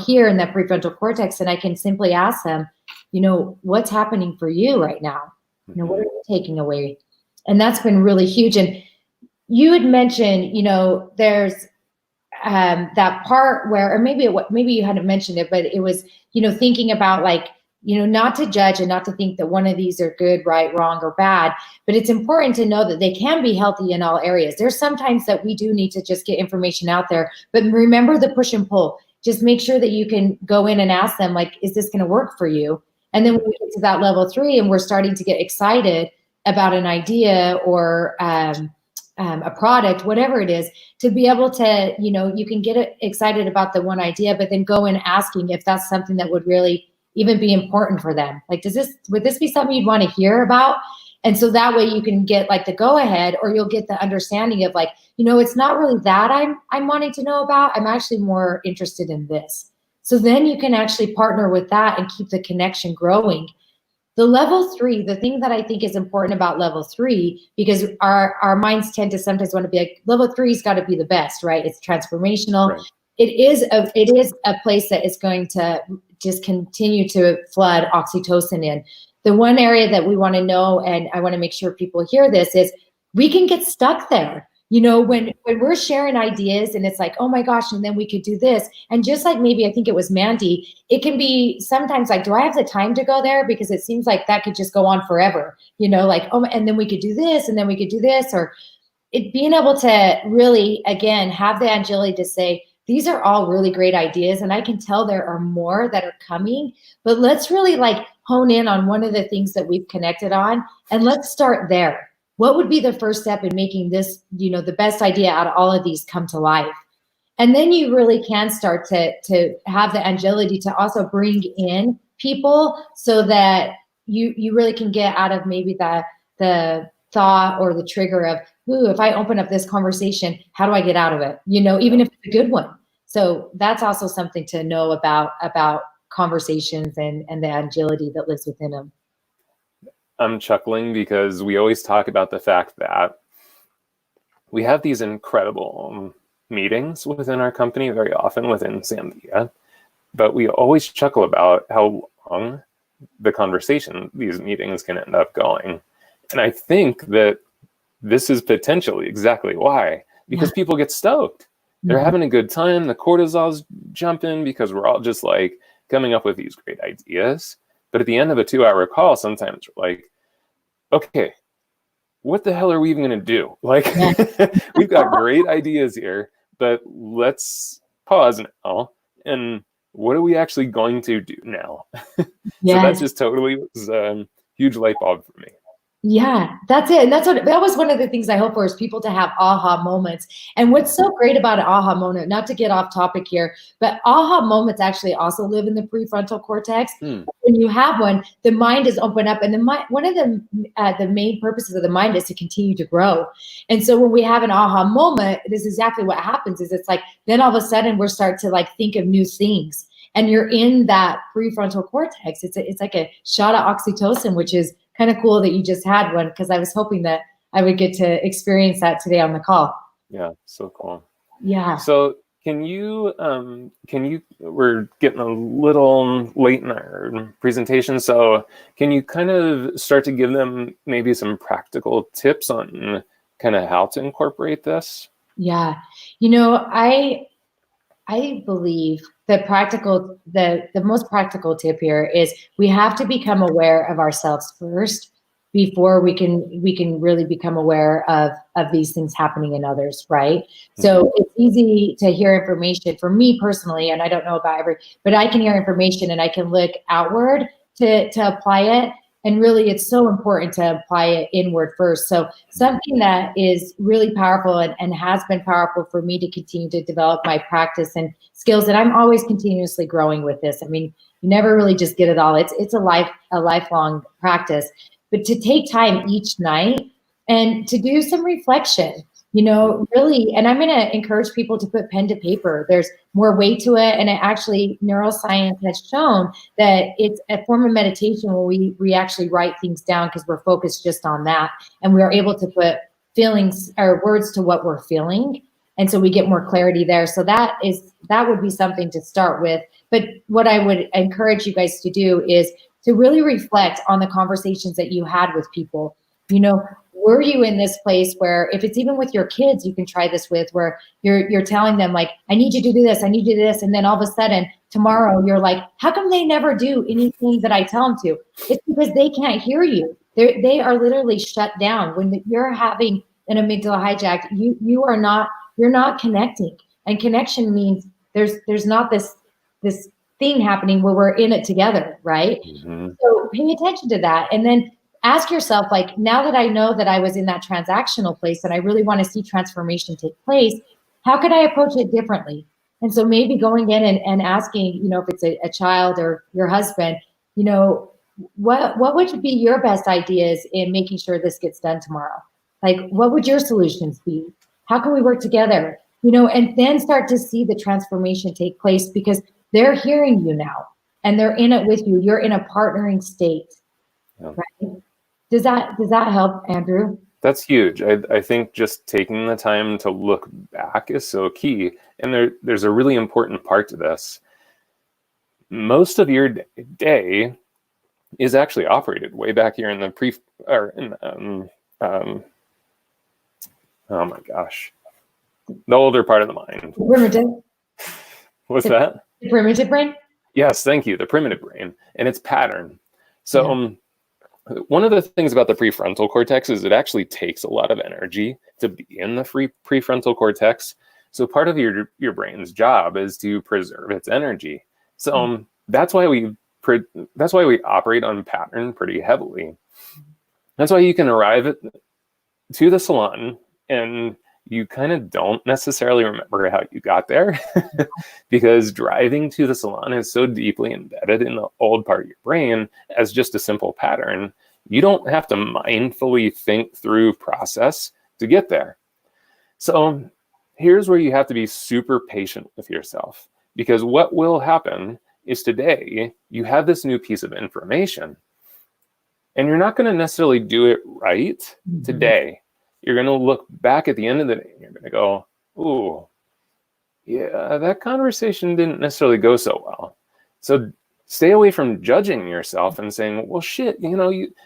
here in that prefrontal cortex. And I can simply ask them, what's happening for you right now? What are you taking away? And that's been really huge. And you had mentioned, there's that part where, or maybe you hadn't mentioned it, but it was, thinking about like, not to judge and not to think that one of these are good, right, wrong, or bad, but it's important to know that they can be healthy in all areas. There's sometimes that we do need to just get information out there, but remember the push and pull. Just make sure that you can go in and ask them, like, is this going to work for you? And then when we get to that level 3 and we're starting to get excited about an idea or a product, whatever it is, to be able to, you can get excited about the one idea, but then go in asking if that's something that would really even be important for them. Like, would this be something you'd want to hear about? And so that way you can get like the go ahead, or you'll get the understanding of like, it's not really that I'm wanting to know about. I'm actually more interested in this. So then you can actually partner with that and keep the connection growing. The level 3, the thing that I think is important about level 3, because our minds tend to sometimes want to be like, level 3's got to be the best, right? It's transformational. Right. It is a place that is going to just continue to flood oxytocin in. The one area that we want to know, and I want to make sure people hear this, is we can get stuck there. When we're sharing ideas and it's like, oh my gosh, and then we could do this. And just like maybe I think it was Mandy, it can be sometimes like, do I have the time to go there? Because it seems like that could just go on forever, like, oh, and then we could do this, and then we could do this, or it being able to really, again, have the agility to say, these are all really great ideas. And I can tell there are more that are coming, but let's really like hone in on one of the things that we've connected on. And let's start there. What would be the first step in making this, the best idea out of all of these come to life? And then you really can start to have the agility to also bring in people so that you really can get out of maybe the thought or the trigger of, ooh, if I open up this conversation, how do I get out of it? Even if it's a good one. So that's also something to know about conversations and the agility that lives within them. I'm chuckling because we always talk about the fact that we have these incredible meetings within our company, very often within Sandia, but we always chuckle about how long the conversation, these meetings can end up going. And I think that this is potentially exactly why, because people get stoked. They're having a good time. The cortisol's jumping because we're all just like coming up with these great ideas. But at the end of a 2-hour call, sometimes we're like, okay, what the hell are we even going to do? Like, we've got great ideas here, but let's pause now. And what are we actually going to do now? So that just totally was a huge light bulb for me. Yeah, that's it. And that was one of the things I hope for, is people to have aha moments. And what's so great about an aha moment, not to get off topic here, but aha moments actually also live in the prefrontal cortex. When you have one, the mind is open up, and one of the main purposes of the mind is to continue to grow. And so when we have an aha moment, this is exactly what happens. Is it's like, then all of a sudden we're start to like think of new things, and you're in that prefrontal cortex. It's like a shot of oxytocin, which is kind of cool that you just had one, because I was hoping that I would get to experience that today on the call. Yeah, so cool. Yeah. So can you, we're getting a little late in our presentation, so can you kind of start to give them maybe some practical tips on kind of how to incorporate this? Yeah. You know, I believe the most practical tip here is we have to become aware of ourselves first before we can really become aware of these things happening in others, right? So it's easy to hear information, for me personally, and I don't know about but I can hear information and I can look outward to apply it. And really, it's so important to apply it inward first. So something that is really powerful and has been powerful for me to continue to develop my practice and skills, and I'm always continuously growing with this. I mean, you never really just get it all. It's a lifelong practice. But to take time each night and to do some reflection, you know, really, and I'm going to encourage people to put pen to paper. There's more weight to it. And it actually, neuroscience has shown that it's a form of meditation where we actually write things down, because we're focused just on that. And we are able to put feelings or words to what we're feeling. And so we get more clarity there. So that would be something to start with. But what I would encourage you guys to do is to really reflect on the conversations that you had with people. You know, were you in this place where, if it's even with your kids, you can try this with, where you're telling them like, I need you to do this, I need you to do this. And then all of a sudden tomorrow you're like, how come they never do anything that I tell them to? It's because they can't hear you. They are literally shut down. When you're having an amygdala hijack, you're not connecting. And connection means there's not this thing happening where we're in it together, right? So pay attention to that. And then ask yourself, like, now that I know that I was in that transactional place and I really want to see transformation take place, how could I approach it differently? And so maybe going in and asking, you know, if it's a child or your husband, you know, what would be your best ideas in making sure this gets done tomorrow? Like, what would your solutions be? How can we work together? You know, and then start to see the transformation take place, because they're hearing you now and they're in it with you. You're in a partnering state. Yeah. Right? Does that help, Andrew? That's huge. I think just taking the time to look back is so key. And there's a really important part to this. Most of your day is actually operated way back here in the oh my gosh, the older part of the mind. Primitive. What's that? The primitive brain? Yes, thank you. The primitive brain and its pattern. So one of the things about the prefrontal cortex is it actually takes a lot of energy to be in the prefrontal cortex. So part of your brain's job is to preserve its energy. So that's why we operate on pattern pretty heavily. That's why you can arrive to the salon and you kind of don't necessarily remember how you got there because driving to the salon is so deeply embedded in the old part of your brain as just a simple pattern. You don't have to mindfully think through process to get there. So here's where you have to be super patient with yourself, because what will happen is today you have this new piece of information and you're not going to necessarily do it right today. You're going to look back at the end of the day and you're going to go, ooh, yeah, that conversation didn't necessarily go so well. So stay away from judging yourself and saying, well, shit,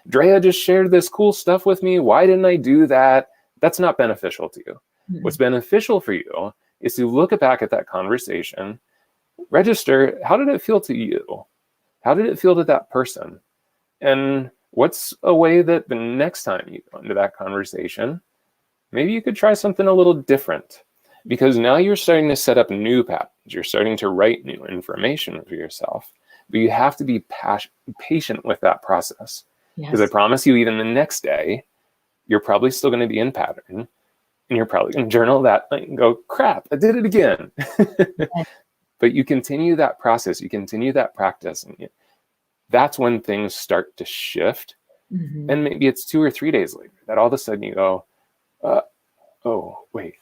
Drea just shared this cool stuff with me. Why didn't I do that? That's not beneficial to you. What's beneficial for you is to look back at that conversation, register, how did it feel to you? How did it feel to that person? And what's a way that the next time you go into that conversation, maybe you could try something a little different, because now you're starting to set up new patterns. You're starting to write new information for yourself, but you have to be patient with that process. Because I promise you, even the next day, you're probably still going to be in pattern. And you're probably going to journal that and go, crap, I did it again. But you continue that process, you continue that practice, and that's when things start to shift. And maybe it's 2 or 3 days later that all of a sudden you go, oh, wait,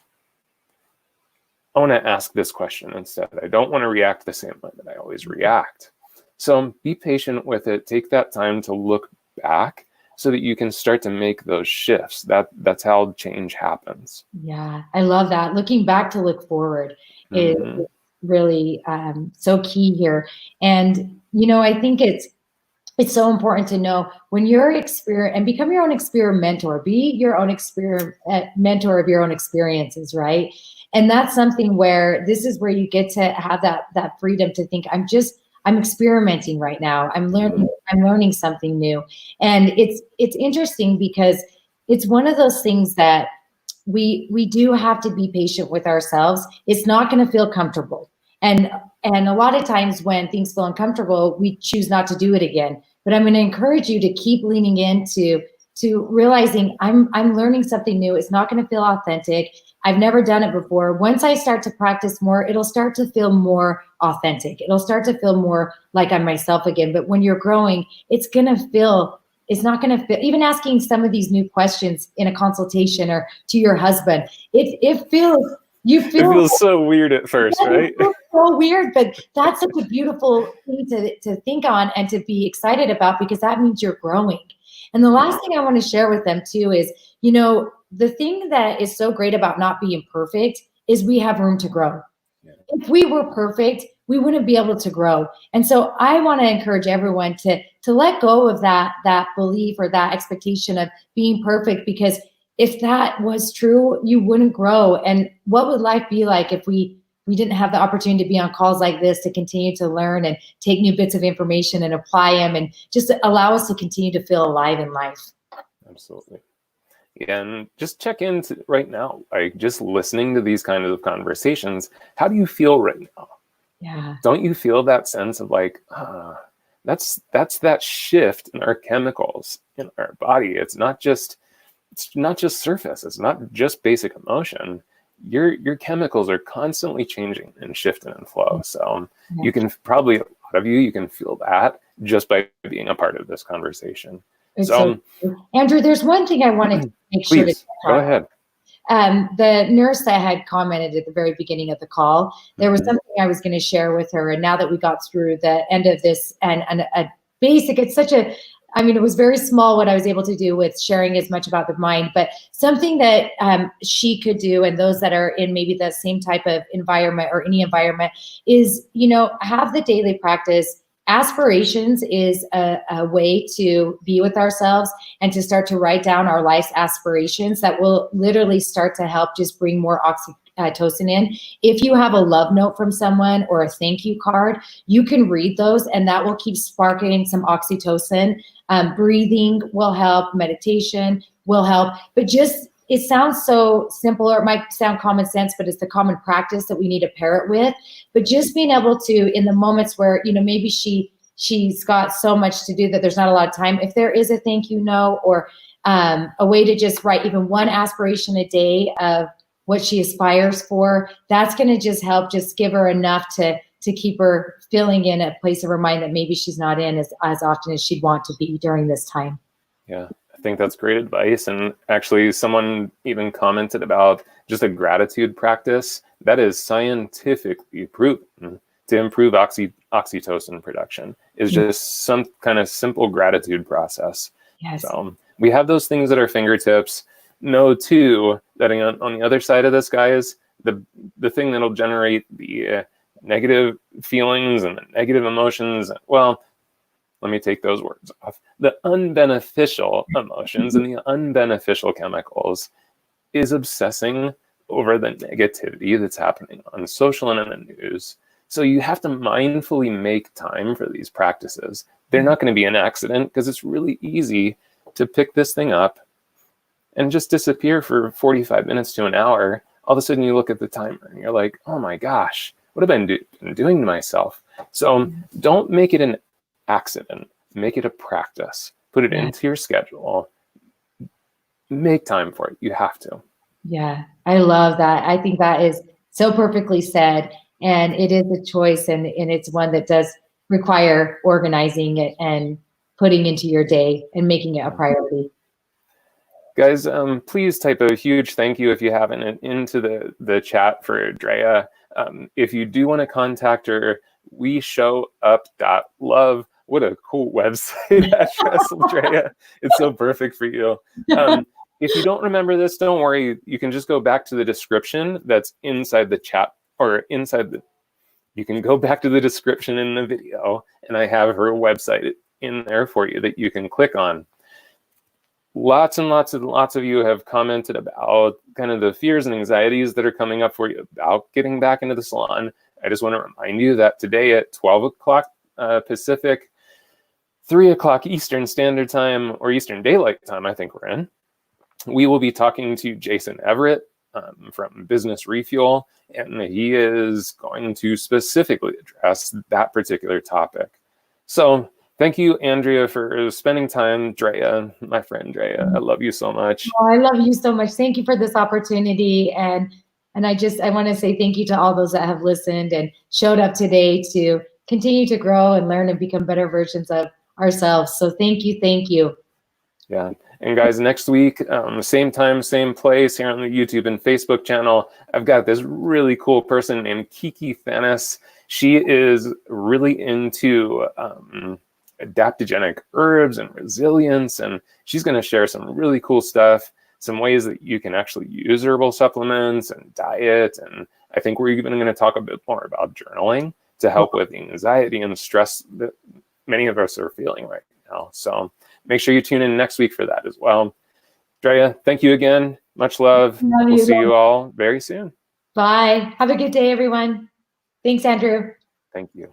I want to ask this question instead. I don't want to react the same way that I always react. So be patient with it. Take that time to look back so that you can start to make those shifts. That's how change happens. Yeah, I love that. Looking back to look forward is really so key here. And, I think it's so important to know when you're and become your own experimenter, be your own mentor of your own experiences, right? And that's something where this is where you get to have that freedom to think, I'm experimenting right now. I'm learning something new. And it's interesting because it's one of those things that we do have to be patient with ourselves. It's not going to feel comfortable. And a lot of times when things feel uncomfortable, we choose not to do it again. But I'm going to encourage you to keep leaning into realizing I'm learning something new. It's not going to feel authentic. I've never done it before. Once I start to practice more, it'll start to feel more authentic. It'll start to feel more like I'm myself again. But when you're growing, it's not going to feel, even asking some of these new questions in a consultation or to your husband, it feels so weird at first, right? It feels so weird, but that's such a beautiful thing to think on and to be excited about, because that means you're growing. And the last thing I want to share with them too is, the thing that is so great about not being perfect is we have room to grow. Yeah. If we were perfect, we wouldn't be able to grow. And so I want to encourage everyone to let go of that belief or that expectation of being perfect, because if that was true, you wouldn't grow. And what would life be like if we didn't have the opportunity to be on calls like this, to continue to learn and take new bits of information and apply them, and just allow us to continue to feel alive in life? Absolutely. And just check in right now, like just listening to these kinds of conversations. How do you feel right now? Yeah. Don't you feel that sense of like, that's that shift in our chemicals in our body? It's not just surface. It's not just basic emotion. Your chemicals are constantly changing and shifting and flow. So you can probably, a lot of you can feel that just by being a part of this conversation. So Andrew, there's one thing I wanted to make sure to go ahead. The nurse that had commented at the very beginning of the call, there was something I was going to share with her. And now that we got through the end of this and a basic, it's such a, it was very small what I was able to do with sharing as much about the mind, but something that she could do, and those that are in maybe the same type of environment or any environment, is, have the daily practice. Aspirations is a way to be with ourselves and to start to write down our life's aspirations that will literally start to help just bring more oxytocin in. If you have a love note from someone or a thank you card, you can read those, and that will keep sparking some oxytocin. Breathing will help. Meditation will help. But it sounds so simple, or it might sound common sense, but it's the common practice that we need to pair it with. But just being able to, in the moments where, maybe she's got so much to do that there's not a lot of time, if there is a thank you note or a way to just write even one aspiration a day of what she aspires for, that's going to just help just give her enough to keep her feeling in a place of her mind that maybe she's not in as often as she'd want to be during this time. Yeah. think that's great advice. And actually, someone even commented about just a gratitude practice that is scientifically proven to improve oxytocin production is just some kind of simple gratitude process. Yes. So we have those things at our fingertips. Know too that on the other side of this, guys, the thing that'll generate the negative feelings and the negative emotions, well, let me take those words off. The unbeneficial emotions and the unbeneficial chemicals is obsessing over the negativity that's happening on social and in the news. So you have to mindfully make time for these practices. They're not going to be an accident because it's really easy to pick this thing up and just disappear for 45 minutes to an hour. All of a sudden you look at the timer and you're like, oh my gosh, what have I been doing to myself? So don't make it an accident. Make it a practice. Put it into your schedule. Make time for it. You have to. Yeah, I love that. I think that is so perfectly said. And it is a choice, and it's one that does require organizing it and putting into your day and making it a priority. Guys, please type a huge thank you if you haven't into the chat for Andrea. If you do want to contact her, weshowup.love. What a cool website address, Andrea. It's so perfect for you. If you don't remember this, don't worry. You can just go back to the description that's inside the chat, or you can go back to the description in the video, and I have her website in there for you that you can click on. Lots and lots of you have commented about kind of the fears and anxieties that are coming up for you about getting back into the salon. I just want to remind you that today at 12 o'clock Pacific, 3 o'clock Eastern Standard Time, or Eastern Daylight Time, I think we're in, we will be talking to Jason Everett from Business Refuel, and he is going to specifically address that particular topic. So thank you, Andrea, for spending time. Drea, my friend Drea, I love you so much. Oh, I love you so much. Thank you for this opportunity. And I want to say thank you to all those that have listened and showed up today to continue to grow and learn and become better versions of ourselves. So thank you. Thank you. Yeah. And guys, next week, same time, same place here on the YouTube and Facebook channel, I've got this really cool person named Kiki Thanis. She is really into adaptogenic herbs and resilience, and she's going to share some really cool stuff, some ways that you can actually use herbal supplements and diet. And I think we're even going to talk a bit more about journaling to help with the anxiety and the stress that many of us are feeling right now. So make sure you tune in next week for that as well. Drea, thank you again. Much love. We'll see you all very soon. Bye. Have a good day, everyone. Thanks, Andrew. Thank you.